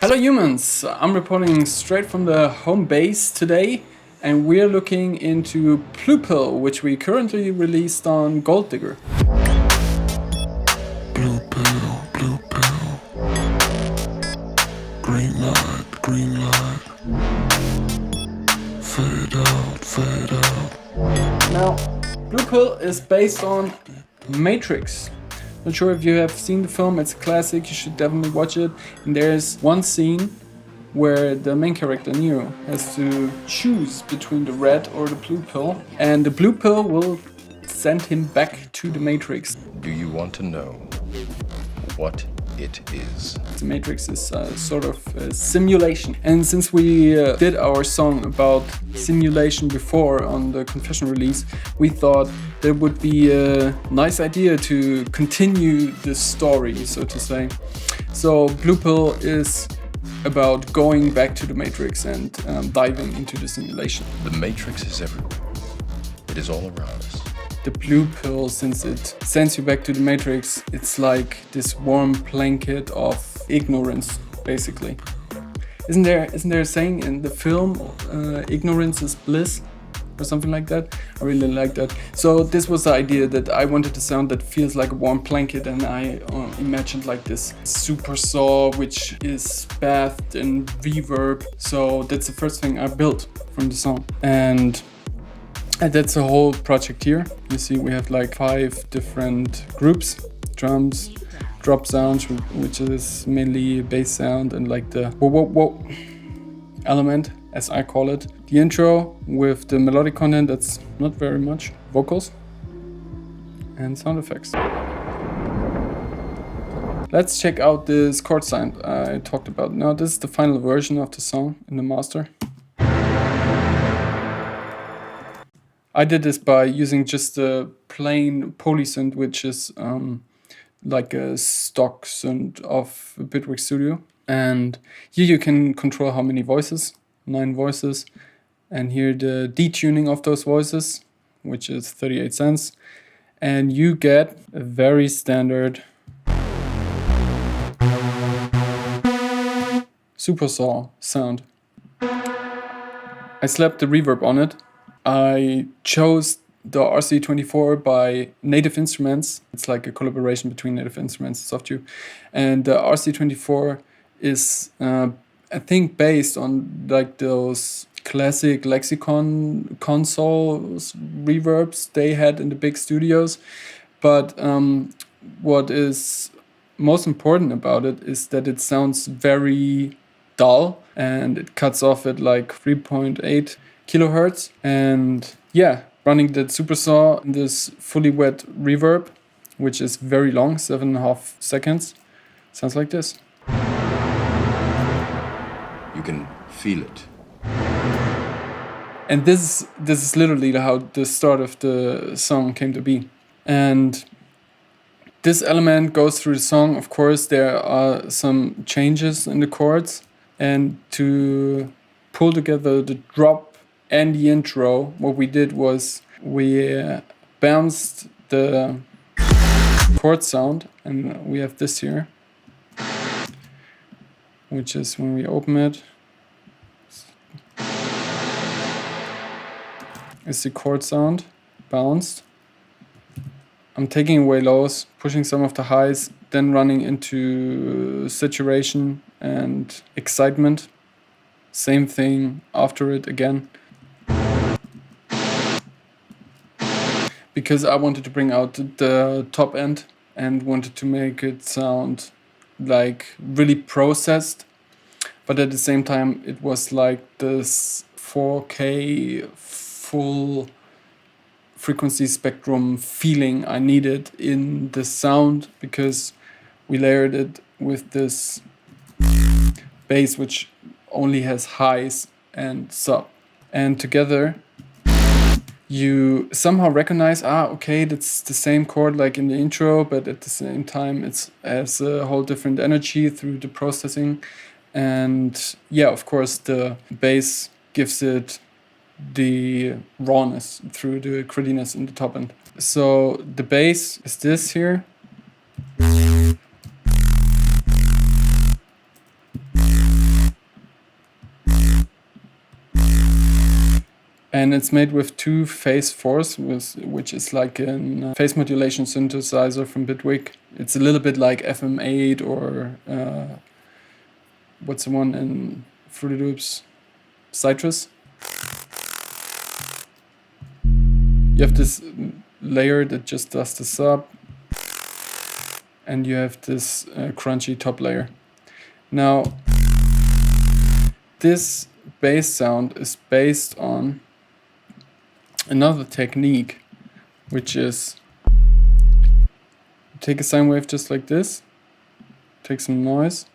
Hello humans, I'm reporting straight from the home base today, and we're looking into Blue Pill, which we currently released on Gold Digger. Blue pill, green light, fade out. Now, Blue Pill is based on Matrix. Not sure if you have seen the film, it's a classic, you should definitely watch it. And there's one scene where the main character, Neo, has to choose between the red or the blue pill. And the blue pill will send him back to the Matrix. Do you want to know what it is? The Matrix is sort of a simulation. And since we did our song about simulation before on the Confession release, we thought there would be a nice idea to continue this story, so to say. So Blue Pill is about going back to the Matrix and diving into the simulation. The Matrix is everywhere. It is all around us. The blue pill, since it sends you back to the Matrix, it's like this warm blanket of ignorance, basically. Isn't there a saying in the film, ignorance is bliss, or something like that? I really like that. So this was the idea, that I wanted a sound that feels like a warm blanket, and I imagined like this super saw which is bathed in reverb. So that's the first thing I built from the song. And that's the whole project here. You see we have like 5 different groups: drums, drop sounds, which is mainly bass sound, and like the whoa element, as I call it. The intro with the melodic content, that's not very much. Vocals and sound effects. Let's check out this chord sound I talked about. Now this is the final version of the song in the master. I did this by using just a plain polysynth, which is like a stock synth of Bitwig Studio. And here you can control how many voices, 9 voices. And here the detuning of those voices, which is 38 cents. And you get a very standard supersaw sound. I slapped the reverb on it. I chose the RC24 by Native Instruments. It's like a collaboration between Native Instruments and SoftU. And the RC24 is, I think, based on like those classic Lexicon consoles reverbs they had in the big studios. But what is most important about it is that it sounds very dull, and it cuts off at like 3.8 kilohertz. And yeah, running that supersaw in this fully wet reverb, which is very long, 7.5 seconds, sounds like this. You can feel it. And this is literally how the start of the song came to be. And this element goes through the song. Of course, there are some changes in the chords, and to pull together the drop and the intro, what we did was we bounced the chord sound, and we have this here, which is when we open it, it's the chord sound bounced. I'm taking away lows, pushing some of the highs, then running into saturation and excitement. Same thing after it again. Because I wanted to bring out the top end and wanted to make it sound like really processed, but at the same time it was like this 4K full frequency spectrum feeling I needed in the sound, because we layered it with this bass which only has highs and sub, and together you somehow recognize, okay, that's the same chord like in the intro, but at the same time it has a whole different energy through the processing. And yeah, of course the bass gives it the rawness through the grittiness in the top end. So the bass is this here. And it's made with 2 phase 4s, which is like a phase modulation synthesizer from Bitwig. It's a little bit like FM8 or what's the one in Fruity Loops? Citrus. You have this layer that just does the sub, and you have this crunchy top layer. Now, this bass sound is based on another technique, which is take a sine wave just like this, take some noise,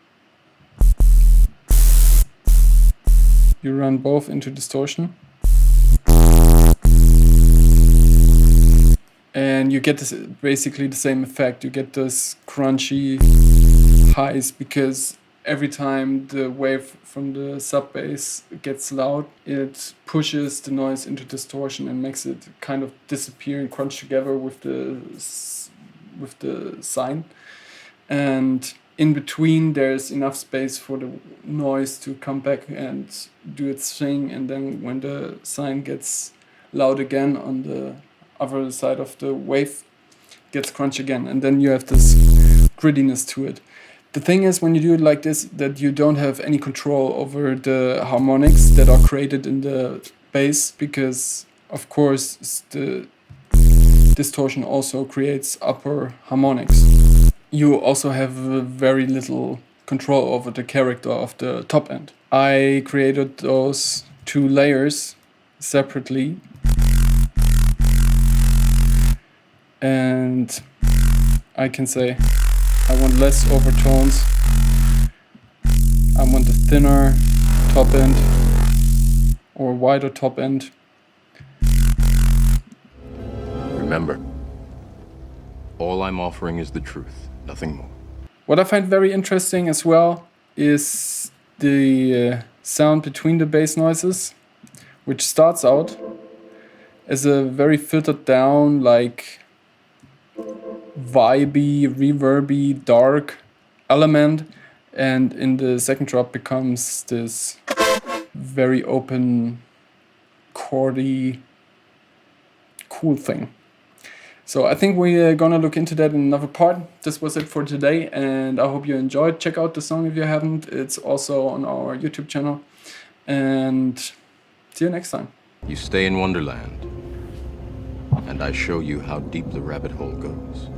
you run both into distortion, and you get this basically the same effect. You get this crunchy highs because every time the wave from the sub bass gets loud, it pushes the noise into distortion and makes it kind of disappear and crunch together with the sine. And in between, there's enough space for the noise to come back and do its thing. And then when the sine gets loud again on the other side of the wave, gets crunch again. And then you have this grittiness to it. The thing is, when you do it like this, that you don't have any control over the harmonics that are created in the bass, because of course the distortion also creates upper harmonics. You also have very little control over the character of the top end. I created those 2 layers separately, and I can say I want less overtones, I want a thinner top end or wider top end. Remember, all I'm offering is the truth, nothing more. What I find very interesting as well is the sound between the bass noises, which starts out as a very filtered down, like vibey, reverby, dark element, and in the second drop becomes this very open, chordy, cool thing. So I think we're gonna look into that in another part. This was it for today, and I hope you enjoyed. Check out the song if you haven't. It's also on our YouTube channel. And see you next time. You stay in Wonderland, and I show you how deep the rabbit hole goes.